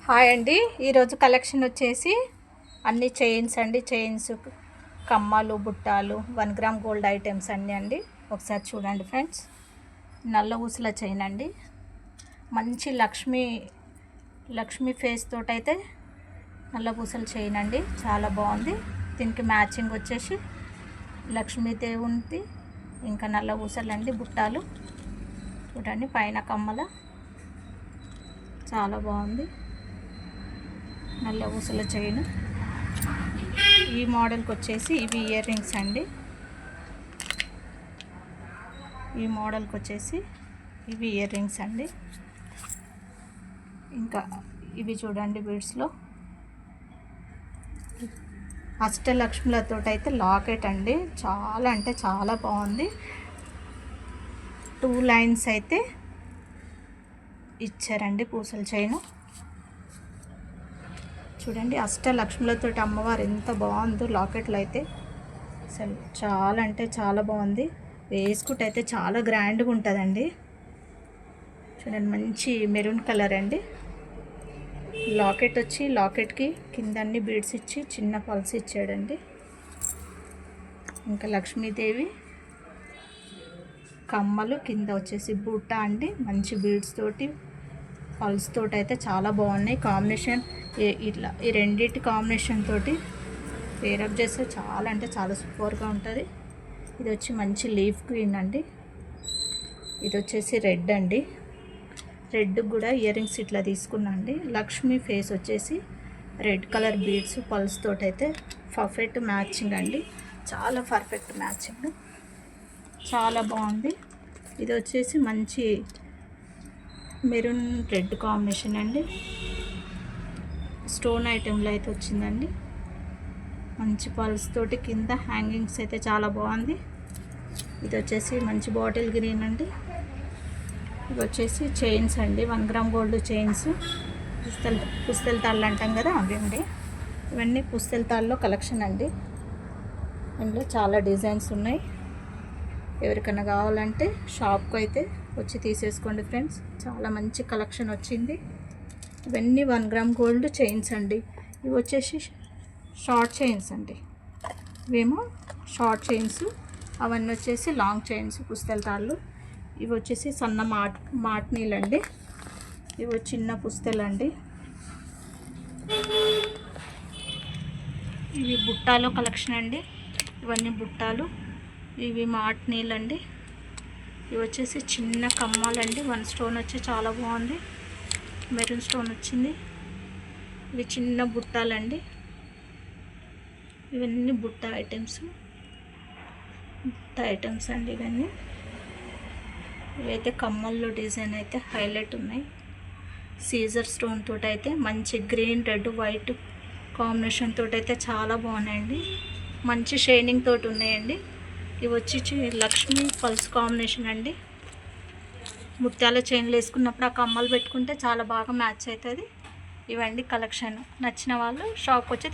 Hi అండి. ఈరోజు collection వచ్చేసి అన్ని చైన్స్ అండి. చైన్స్, కమ్మలు, బుట్టాలు, 1 గ్రామ్ గోల్డ్ ఐటమ్స్ అన్నీ అండి. ఒకసారి చూడండి ఫ్రెండ్స్. నల్ల ఊసల చైన్ అండి. మంచి లక్ష్మి ఫేస్ తోటైతే నల్ల పూసల చైన్ అండి. చాలా బాగుంది. దీనికి మ్యాచింగ్ వచ్చేసి లక్ష్మీదేవి ఇంకా నల్ల ఊసలు అండి. బుట్టాలు చూడండి, పైన కమ్మల చాలా బాగుంది. నల్ల ఊసల చైన్. ఈ మోడల్కి వచ్చేసి ఇవి ఇయర్ రింగ్స్ అండి. ఈ మోడల్కి వచ్చేసి ఇవి ఇయర్ రింగ్స్ అండి. ఇంకా ఇవి చూడండి, బీడ్స్లో అష్టలక్ష్ములతో అయితే లాకెట్ అండి. చాలా అంటే చాలా బాగుంది. 2 లైన్స్ అయితే ఇచ్చారండి పూసల చైను. చూడండి, అష్టలక్ష్ములతో అమ్మవారు ఎంత బాగుందో లాకెట్లో అయితే. అసలు చాలా అంటే చాలా బాగుంది. వేసుకుంటే అయితే చాలా గ్రాండ్గా ఉంటుందండి. చూడండి, మంచి మెరూన్ కలర్ అండి. లాకెట్ వచ్చి లాకెట్కి కింద అన్ని బీడ్స్ ఇచ్చి చిన్న పల్స్ ఇచ్చాడండి. ఇంకా లక్ష్మీదేవి కమ్మలు, కింద వచ్చేసి బుట్ట అండి. మంచి బీడ్స్ తోటి, పల్స్ తోటి అయితే చాలా బాగున్నాయి. కాంబినేషన్ ఇట్లా ఈ రెండింటి కాంబినేషన్ తోటి పేరప్ చేస్తే చాలా అంటే చాలా సూపర్గా ఉంటుంది. ఇది వచ్చి మంచి లీఫ్ గ్రీన్ అండి. ఇది వచ్చేసి రెడ్ అండి. రెడ్ కూడా ఇయర్ రింగ్స్ ఇట్లా తీసుకున్నా అండి. లక్ష్మీ ఫేస్ వచ్చేసి రెడ్ కలర్ బీడ్స్ పల్స్ తోటి అయితే పర్ఫెక్ట్ మ్యాచింగ్ అండి. చాలా పర్ఫెక్ట్ మ్యాచింగ్, చాలా బాగుంది. ఇది వచ్చేసి మంచి మెరూన్ రెడ్ కాంబినేషన్ అండి. స్టోన్ ఐటెంలో అయితే వచ్చిందండి. మంచి పల్స్ తోటి కింద హ్యాంగింగ్స్ అయితే చాలా బాగుంది. ఇది వచ్చేసి మంచి బాటిల్ గ్రీన్ అండి. ఇది వచ్చేసి చైన్స్ అండి. 1 గ్రామ్ గోల్డ్ చైన్స్. పుస్తెల తాళ్ళు అంటాం కదా, అవి అండి. ఇవన్నీ పుస్తెల తాళ్ళలో కలెక్షన్ అండి. ఇందులో చాలా డిజైన్స్ ఉన్నాయి. ఎవరికైనా కావాలంటే షాప్కి అయితే వచ్చి తీసేసుకోండి ఫ్రెండ్స్. చాలా మంచి కలెక్షన్ వచ్చింది. ఇవన్నీ 1 గ్రామ్ గోల్డ్ చైన్స్ అండి. ఇవి వచ్చేసి షార్ట్ చైన్స్ అండి. ఇవేమో షార్ట్ చైన్స్, అవన్నీ వచ్చేసి లాంగ్ చైన్స్ పుస్తెల తాళ్ళు. ఇవి వచ్చేసి సన్న మాట్నీలు అండి. ఇవి చిన్న పుస్తెలు అండి. ఇవి బుట్టాలో కలెక్షన్ అండి. ఇవన్నీ బుట్టాలు. ఇవి మాట్నీలు అండి. ఇవి వచ్చేసి చిన్న కమ్మాలండి. 1 స్టోన్ వచ్చి చాలా బాగుంది. మెరూన్ స్టోన్ వచ్చింది. ఇవి చిన్న బుట్టాలండి. ఇవన్నీ బుట్ట ఐటమ్స్ అండి. ఇవన్నీ ఇవైతే కమ్మల్లో డిజైన్ అయితే హైలైట్ ఉన్నాయి. సీజర్ స్టోన్ తోటి అయితే మంచి గ్రీన్, రెడ్, వైట్ కాంబినేషన్ తోటి అయితే చాలా బాగున్నాయండి. మంచి షైనింగ్ తోటి ఉన్నాయండి. ఇవి వచ్చి లక్ష్మీ పల్స్ కాంబినేషన్ అండి. ముత్యాల చైన్లు వేసుకున్నప్పుడు ఆ కమ్మలు పెట్టుకుంటే చాలా బాగా మ్యాచ్ అవుతుంది. ఇవండి కలెక్షన్. నచ్చిన వాళ్ళు షాప్కి వచ్చి